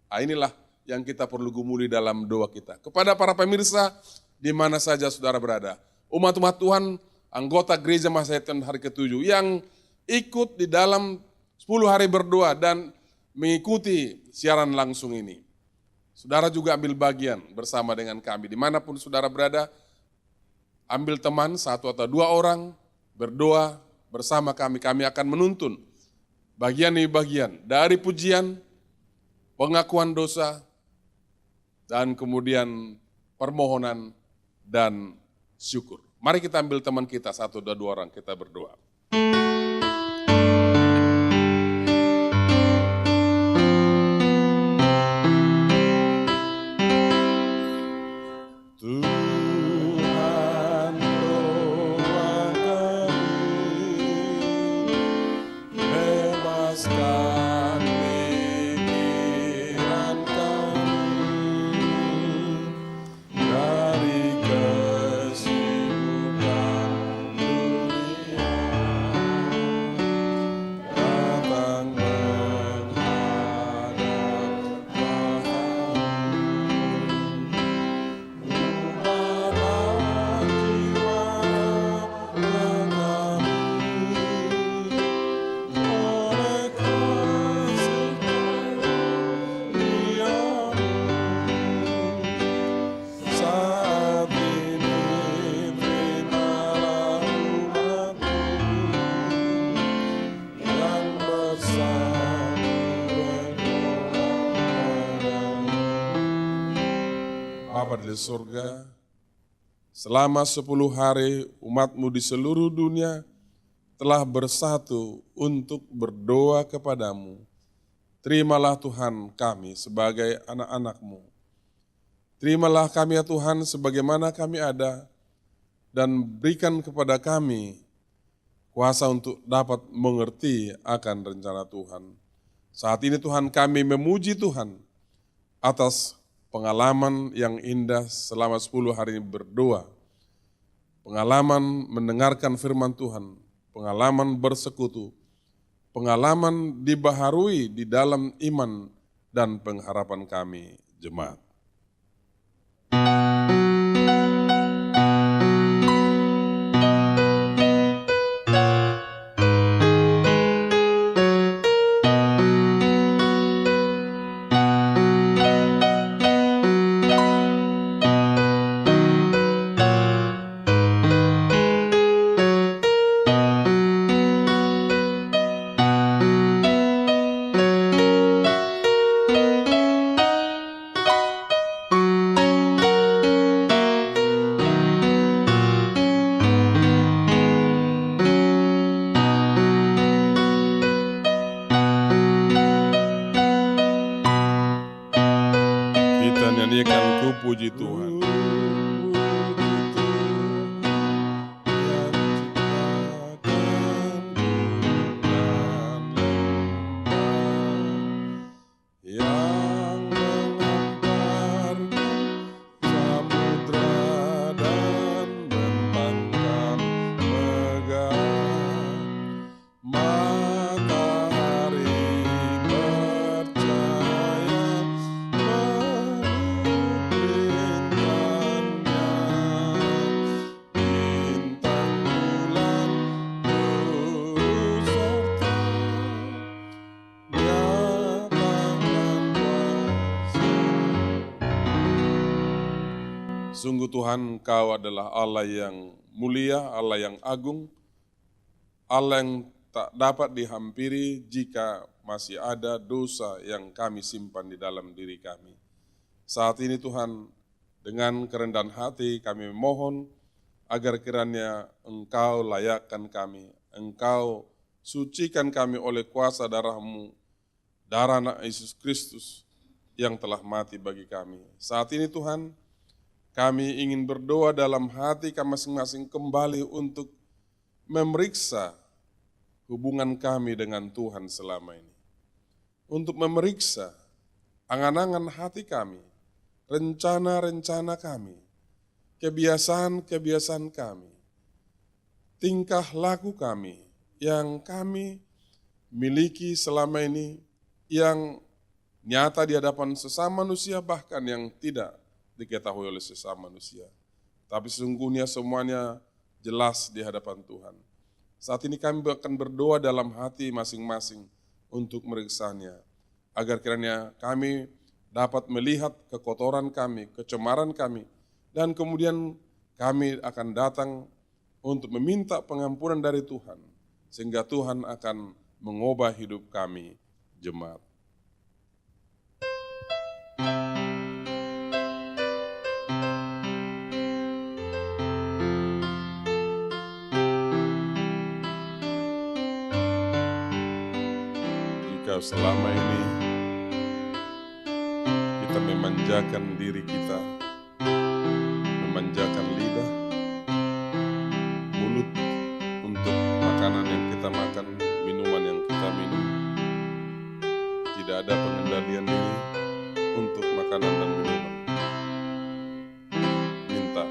Nah, inilah yang kita perlu gumuli dalam doa kita. Kepada para pemirsa, di mana saja saudara berada. Umat-umat Tuhan, anggota gereja Masehiatan hari ke-7 yang ikut di dalam 10 hari berdoa dan mengikuti siaran langsung ini. Saudara juga ambil bagian bersama dengan kami. Dimanapun saudara berada, ambil teman 1 atau 2 orang, berdoa bersama kami. Kami akan menuntun bagian demi bagian dari pujian, pengakuan dosa, dan kemudian permohonan dan syukur. Mari kita ambil teman kita 1 atau 2 orang, kita berdoa. Tuhan doa kami, bebaskan pikiran kami dari kesibukan dunia, datang menghadap saat ini terimalah umatmu yang bersama berdoa. Bapa di surga, selama 10 hari umatmu di seluruh dunia telah bersatu untuk berdoa kepadamu. Terimalah Tuhan kami sebagai anak-anak-Mu. Terimalah kami ya Tuhan sebagaimana kami ada dan berikan kepada kami kuasa untuk dapat mengerti akan rencana Tuhan. Saat ini Tuhan kami memuji Tuhan atas pengalaman yang indah selama 10 hari berdoa. Pengalaman mendengarkan firman Tuhan, pengalaman bersekutu, pengalaman dibaharui di dalam iman dan pengharapan kami, jemaat. Kita nyanyikan Ku Puji Tuhan. Yang menghamparkan samudra dan bentangkan megah matahari bercahaya menurut bintangnya, bintang bulan turut serta nyatakan kuasa. Sungguh Tuhan, Kau adalah Allah yang mulia, Allah yang agung, Allah yang tak dapat dihampiri jika masih ada dosa yang kami simpan di dalam diri kami. Saat ini Tuhan, dengan kerendahan hati kami mohon agar kiranya Engkau layakkan kami, Engkau sucikan kami oleh kuasa darah-Mu, darah anak Yesus Kristus yang telah mati bagi kami. Saat ini Tuhan, kami ingin berdoa dalam hati kami masing-masing kembali untuk memeriksa hubungan kami dengan Tuhan selama ini. Untuk memeriksa angan-angan hati kami, rencana-rencana kami, kebiasaan-kebiasaan kami, tingkah laku kami yang kami miliki selama ini, yang nyata di hadapan sesama manusia, bahkan yang tidak diketahui oleh sesama manusia. Tapi sesungguhnya semuanya jelas di hadapan Tuhan. Saat ini kami akan berdoa dalam hati masing-masing untuk meriksanya, agar kiranya kami dapat melihat kekotoran kami, kecemaran kami, dan kemudian kami akan datang untuk meminta pengampunan dari Tuhan, sehingga Tuhan akan mengubah hidup kami, jemaat. Jika selama ini kita memanjakan diri kita, memanjakan lidah, mulut untuk makanan yang kita makan, minuman yang kita minum, tidak ada pengendalian diri untuk makanan dan minuman. Minta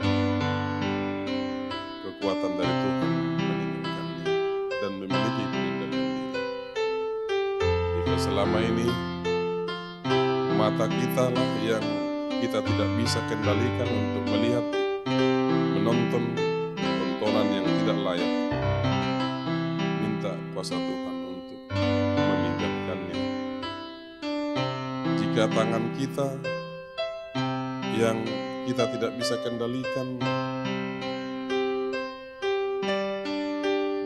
kekuatan dari Tuhan meninggalkannya dan memiliki pengendalian diri. Jika selama ini mata kita lah yang kita tidak bisa kendalikan untuk melihat, menonton tontonan yang tidak layak, minta kuasa Tuhan untuk meninggalkannya. Jika tangan kita yang kita tidak bisa kendalikan,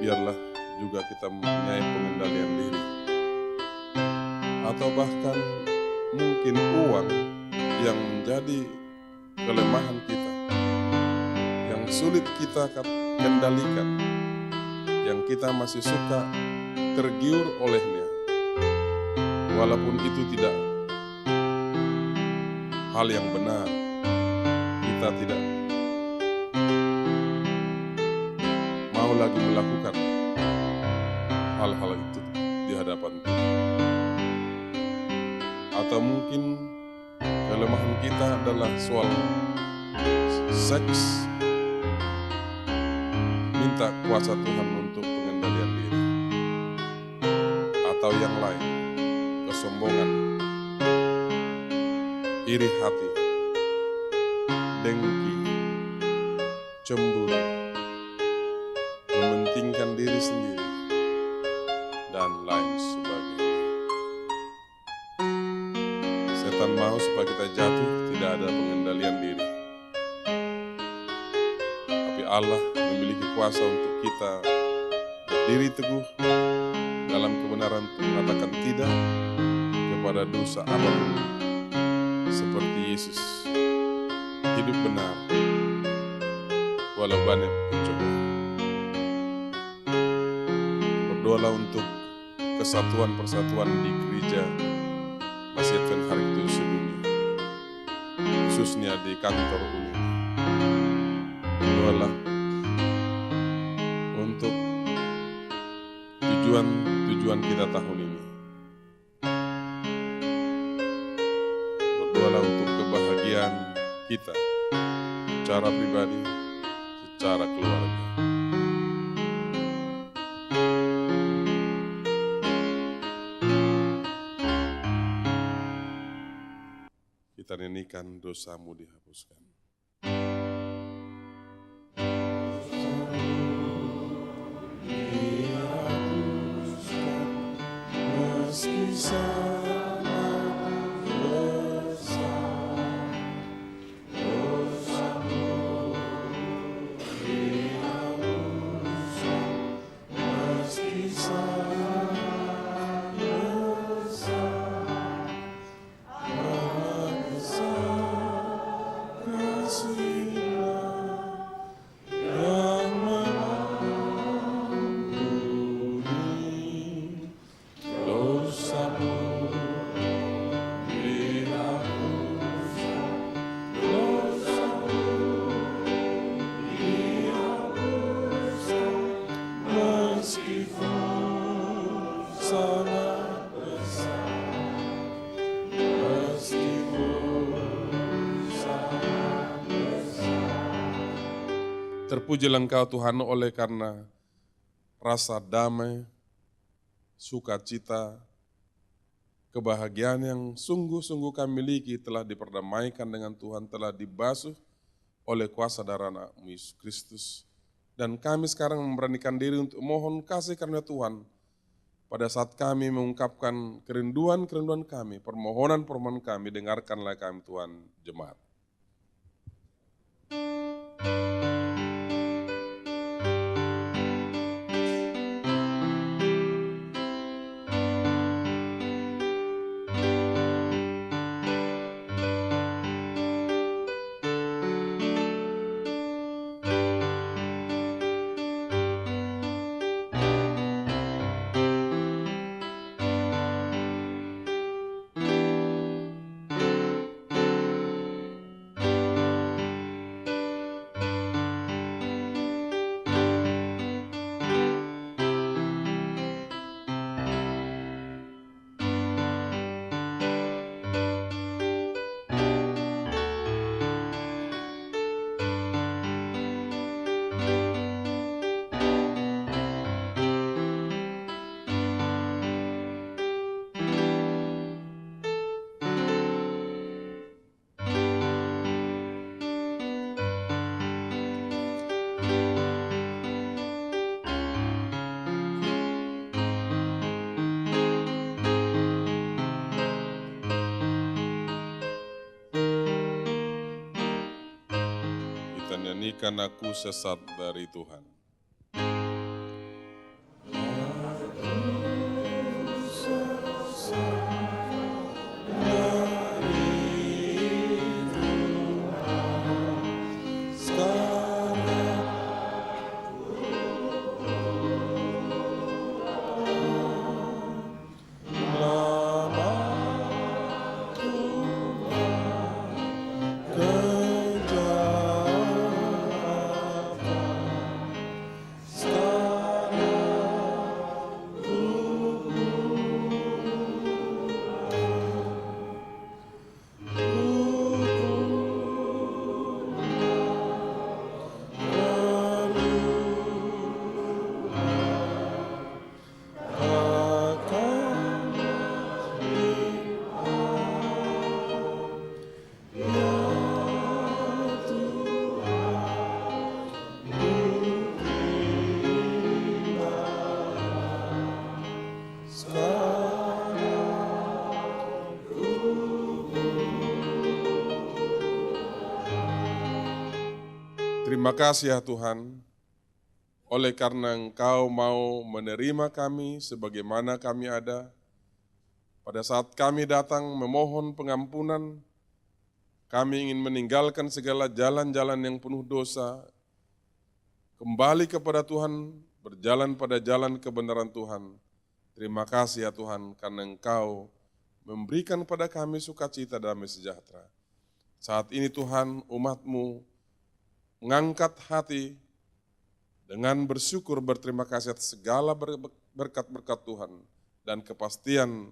biarlah juga kita mempunyai pengendalian diri. Atau bahkan mungkin uang yang menjadi kelemahan kita, yang sulit kita kendalikan, yang kita masih suka tergiur olehnya, walaupun itu tidak hal yang benar, kita tidak mau lagi melakukan hal-hal itu di hadapan Tuhan. Atau mungkin kelemahan kita adalah soal seks. Minta kuasa Tuhan untuk pengendalian diri. atau yang lain, kesombongan, iri hati, dengki, cemburu, mementingkan diri sendiri, dan lain sebagainya. Setan mau supaya kita jatuh, tidak ada pengendalian diri. Tapi Allah memiliki kuasa untuk kita berdiri teguh dalam kebenaran untuk mengatakan tidak kepada dosa apapun, seperti Yesus hidup benar walau banyak pencobaan. Berdoalah untuk kesatuan persatuan di gereja Masjid Advent Hariktu sedunia, khususnya di kantor UNI. Berdoalah untuk tujuan kita tahun ini. Berdoalah untuk kebahagiaan kita secara pribadi, secara keluarga. Kita nyanyikan dosamu dihapuskan. Terpujilah Engkau Tuhan oleh karena rasa damai, sukacita, kebahagiaan yang sungguh-sungguh kami miliki telah diperdamaikan dengan Tuhan, telah dibasuh oleh kuasa darah Anak-Mu Yesus Kristus. Dan kami sekarang memberanikan diri untuk mohon kasih karunia Tuhan pada saat kami mengungkapkan kerinduan-kerinduan kami, permohonan-permohonan kami, dengarkanlah kami Tuhan jemaat. Nyanyikan aku sesat dari Tuhan. Terima kasih ya Tuhan, oleh karena Engkau mau menerima kami sebagaimana kami ada. Pada saat kami datang memohon pengampunan, kami ingin meninggalkan segala jalan-jalan yang penuh dosa, kembali kepada Tuhan, berjalan pada jalan kebenaran Tuhan. Terima kasih ya Tuhan, karena Engkau memberikan pada kami sukacita damai sejahtera. Saat ini Tuhan, umat-Mu mengangkat hati dengan bersyukur berterima kasih atas segala berkat-berkat Tuhan dan kepastian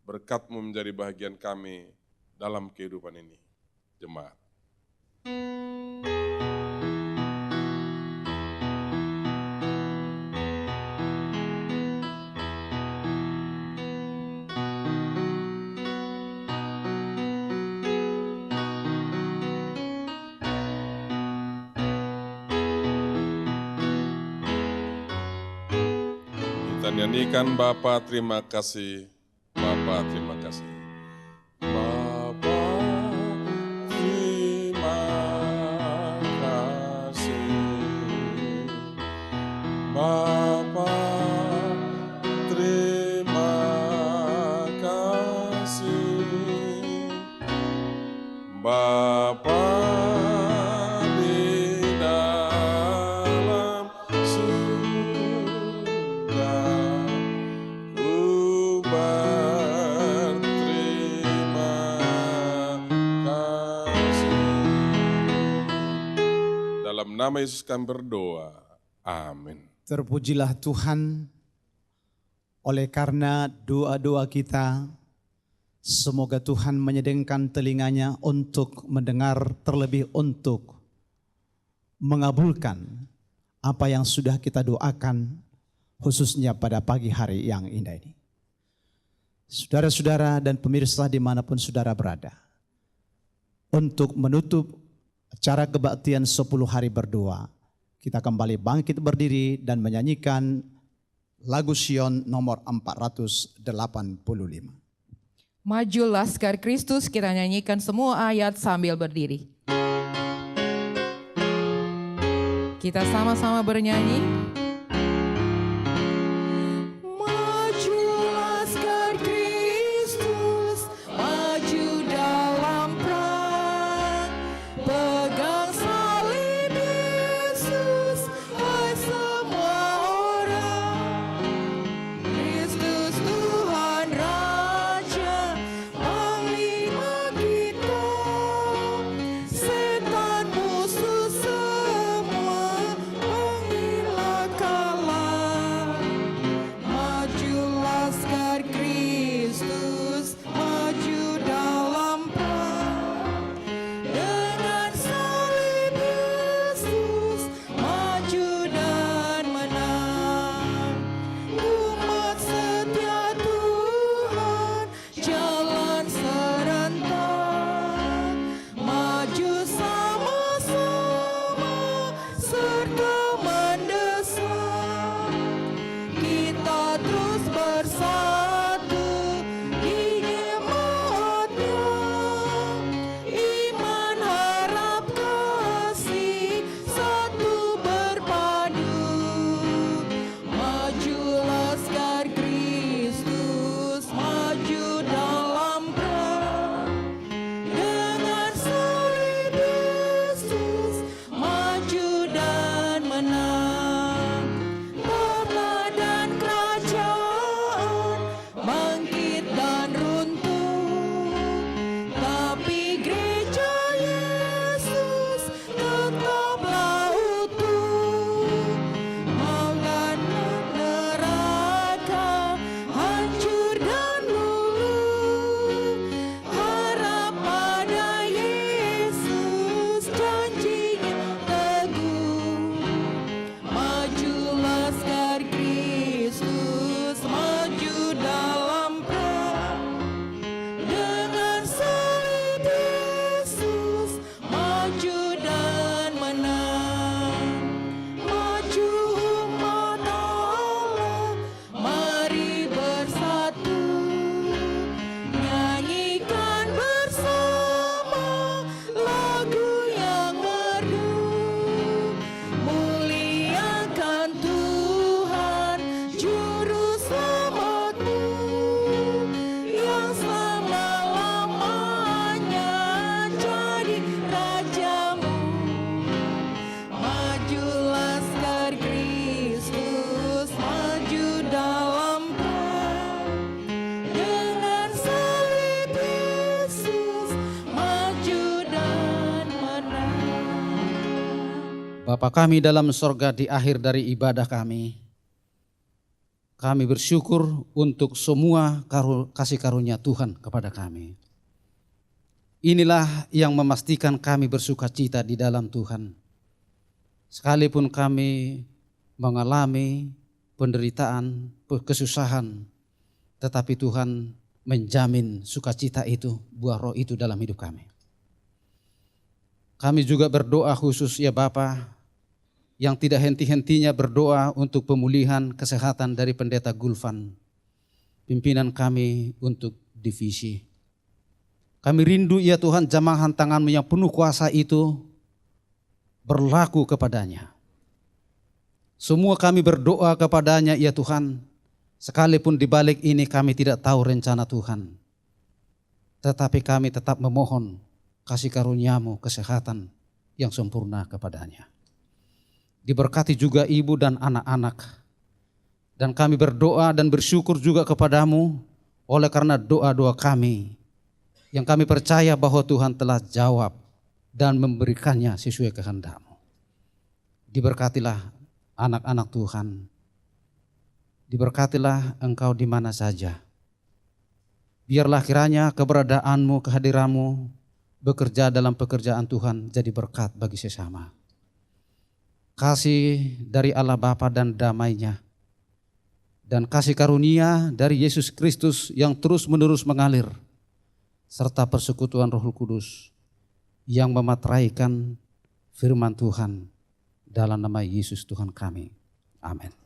berkat-Mu menjadi bahagian kami dalam kehidupan ini. Jemaat. Kita nyanyikan Bapa terima kasih, Bapa terima kasih. Bapa terima kasih, Bapa terima kasih, Bapa di dalam surga, ku berterima kasih. Dalam nama Yesus kami berdoa, amin. Terpujilah Tuhan, oleh karena doa-doa kita, semoga Tuhan menyedengkan telinganya untuk mendengar, terlebih untuk mengabulkan apa yang sudah kita doakan, khususnya pada pagi hari yang indah ini. Saudara-saudara dan pemirsa dimanapun saudara berada, untuk menutup acara kebaktian 10 hari berdoa, kita kembali bangkit berdiri dan menyanyikan lagu Sion nomor 485. Maju Laskar Kristus, kita nyanyikan semua ayat sambil berdiri. Kita sama-sama bernyanyi. Maju Laskar Kristus, maju dalam perang, pegang salib Yesus, hai semua orang. Kristus Tuhan Raja, Panglima kita, setan musuh semua, panggillah Bapa kami dalam sorga, di akhir dari ibadah kami bersyukur untuk semua kasih karunia Tuhan kepada kami. Inilah yang memastikan kami bersuka cita di dalam Tuhan. Sekalipun kami mengalami penderitaan, kesusahan, tetapi Tuhan menjamin sukacita itu, buah roh itu dalam hidup kami. Kami juga berdoa khusus ya Bapa, yang tidak henti-hentinya berdoa untuk pemulihan kesehatan dari Pendeta Gulvan, pimpinan kami untuk divisi. Kami rindu ya Tuhan, jamahan tangan-Mu yang penuh kuasa itu berlaku kepadanya. Semua kami berdoa kepadanya ya Tuhan, sekalipun di balik ini kami tidak tahu rencana Tuhan, tetapi kami tetap memohon kasih karunia-Mu kesehatan yang sempurna kepadanya. Diberkati juga ibu dan anak-anak. Dan kami berdoa dan bersyukur juga kepadamu oleh karena doa-doa kami yang kami percaya bahwa Tuhan telah jawab dan memberikannya sesuai kehendak-Mu. Diberkatilah anak-anak Tuhan. Diberkatilah Engkau di mana saja. Biarlah kiranya keberadaan-Mu, kehadiran-Mu bekerja dalam pekerjaan Tuhan jadi berkat bagi sesama. Kasih dari Allah Bapa dan damai-Nya, dan kasih karunia dari Yesus Kristus yang terus-menerus mengalir, serta persekutuan Roh Kudus yang memateraikan firman Tuhan dalam nama Yesus Tuhan kami. Amin.